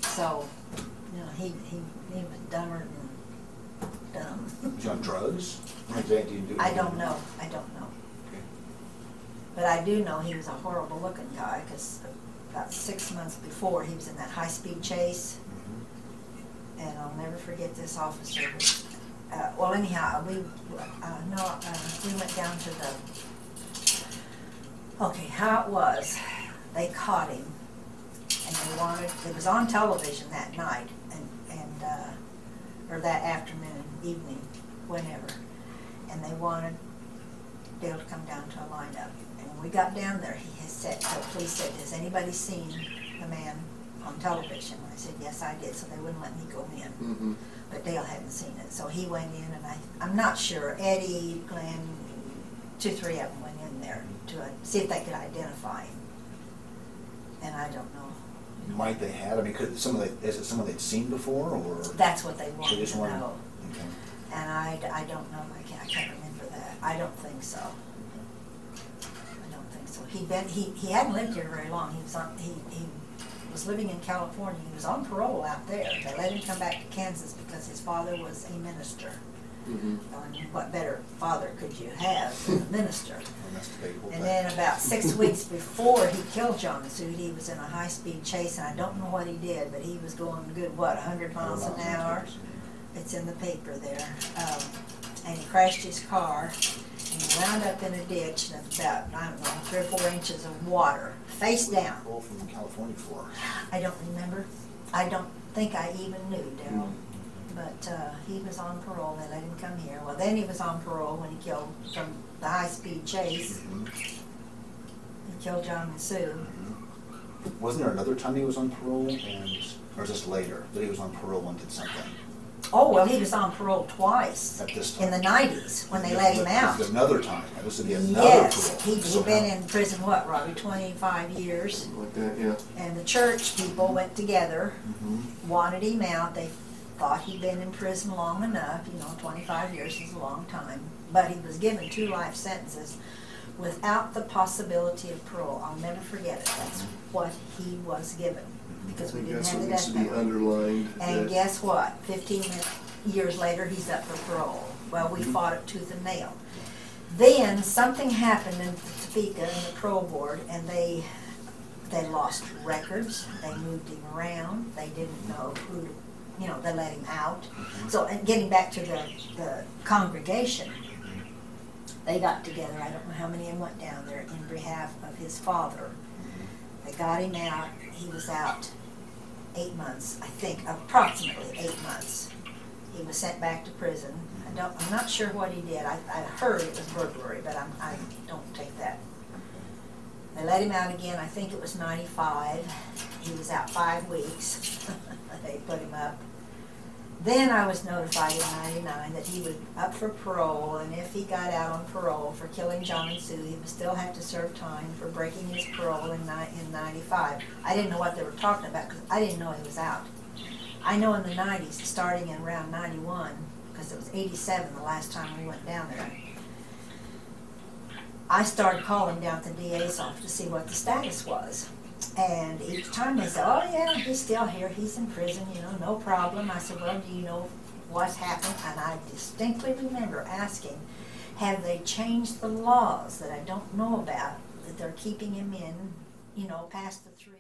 So, you know, he was dumber than dumb. Was he on drugs? I don't know. I don't know. Okay. But I do know he was a horrible looking guy, because about 6 months before he was in that high-speed chase. And I'll never forget this officer. Well, anyhow, we went down to the, okay, how it was, they caught him, and they wanted, it was on television that night, or that afternoon, evening, whenever, and they wanted Dale to come down to a lineup. And when we got down there, he had said, the police said, has anybody seen the man on television? I said, yes, I did, so they wouldn't let me go in. But Dale hadn't seen it, so he went in, and I'm not sure, Eddie, Glenn, 2, 3 of them went in there to see if they could identify him. And I don't know. Might they have? I mean, is it someone they'd seen before, or? That's what they wanted to wanted, know. okay. And I don't know, I can't remember that. I don't think so. I don't think so. He hadn't lived here very long. He was living in California. He was on parole out there. They let him come back to Kansas because his father was a minister. And what better father could you have than a minister? And then about 6 weeks before he killed John Massoud, he was in a high-speed chase, and I don't know what he did, but he was going good, what, 100 miles an hour? It's in the paper there. And he crashed his car, and he wound up in a ditch, and about, I don't know, 3 or 4 inches of water, face down. Parole from California for? I don't remember. I don't think I even knew, Daryl. But he was on parole. They let him come here. Well, then he was on parole when he killed from the high-speed chase. He killed John Massoud. Wasn't there another time he was on parole, or just later that he was on parole and did something? Oh, well, he was on parole twice. At this time? In the 90s when they let him out. Another time. This would be another yes, parole. He'd been in prison, what, Robbie, 25 years? Something like that, yeah. And the church people went together, wanted him out. They thought he'd been in prison long enough, 25 years is a long time, but he was given 2 life sentences without the possibility of parole. I'll never forget it. That's what he was given, because we didn't have the death penalty. And guess what? 15 years later, he's up for parole. Well, we fought it tooth and nail. Then something happened in Topeka in the parole board, and they lost records. They moved him around. They didn't know who. They let him out. So, and getting back to the congregation, they got together. I don't know how many of them went down there in behalf of his father. They got him out. He was out 8 months, I think, approximately 8 months. He was sent back to prison. I'm not sure what he did. I heard it was burglary, but I don't take that. They let him out again. I think it was 95. He was out 5 weeks. They put him up. Then I was notified in 99 that he was up for parole, and if he got out on parole for killing John Massoud, he would still have to serve time for breaking his parole in 95. I didn't know what they were talking about because I didn't know he was out. I know in the 90s, starting in around 91, because it was 87 the last time we went down there, I started calling down at the DA's office to see what the status was. And each time they said, oh yeah, he's still here, he's in prison, no problem. I said, well, do you know what's happened? And I distinctly remember asking, have they changed the laws that I don't know about, that they're keeping him in, past the 3?